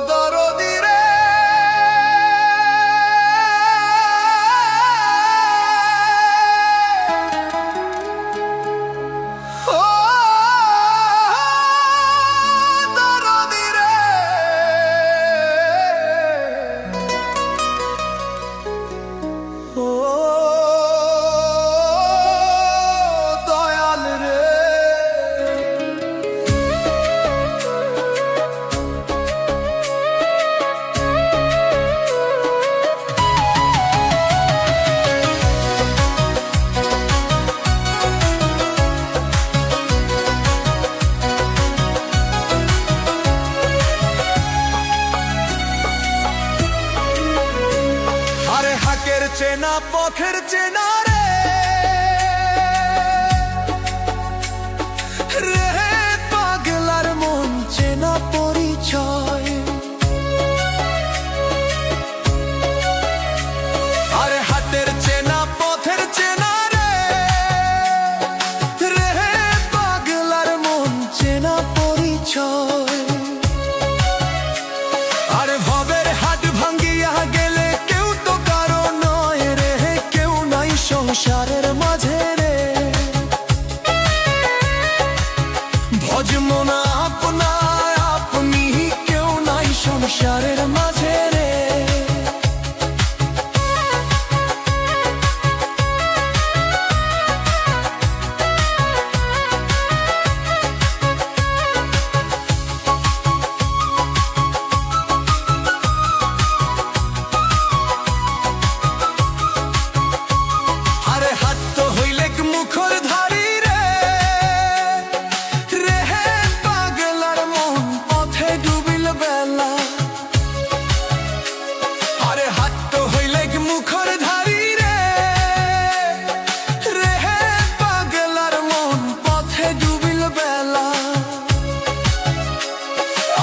দরদি রে দরদি রে দয়াল রে হাকের চেনা পথের চেনা রে রে পাগলার মন চেনা পরিচয়। আরে হাতের চেনা পথের চেনা রে রে পাগলার মন চেনা পরিচয়। আরে ভবের হাট ভাঙ্গিয়া গেলে সংসারের মাঝে রে ভজমো না আপনা আপনি কেউ নাই সংসারের মাঝে রে। মুখর ধারি রে রে পাগলার মন পথে ডুবিল বেলা। আরে হাত তো হইলে মুখর ধারি রে রে পাগলার মন পথে ডুবিল বেলা।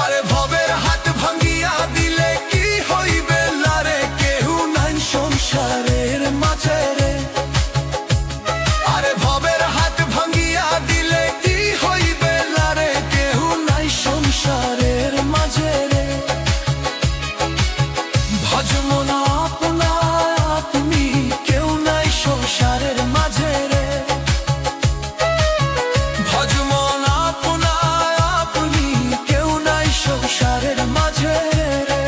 আরে ভবের হাত ভাঙ্গিয়া দিলে কি হইবে লারে কেউ নাই সংসারের মাঝে রে। ভবের হাত ভাঙ্গিয়া দিলে কি হইবে লারে কেউ নাই সংসারের মাঝে রে। ভজমো না আপনা আপনি কেউ নাই সংসারের মাঝে রে। ভজমো না আপনা আপনি কেউ নাই সংসারের মাঝে রে।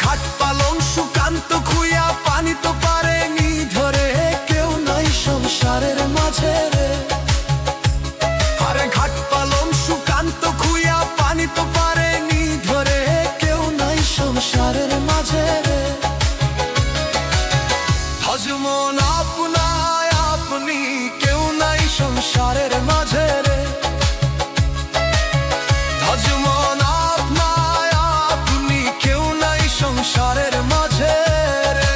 ঘাট পালং সুকান্ত খুইয়া পানি তো পারেনি ধরে কেউ নাই সংসারের মাঝে রে। আরে ঘাট পালং সুকান্ত খুইয়া পানি তো পারেনি ধরে কেউ নাই সংসারের মাঝে রে। ভজমো না আপনা আপনি কেউ নাই সংসারের মাঝে রে। ভজমো না আপনা আপনি কেউ নাই সংসারের মাঝে রে।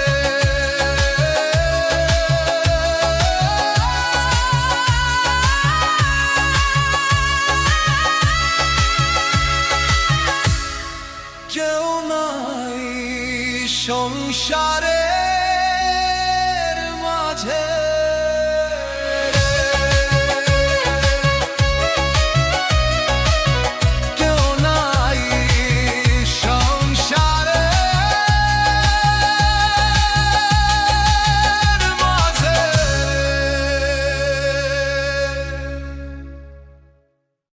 কেউ নাই সংসারে।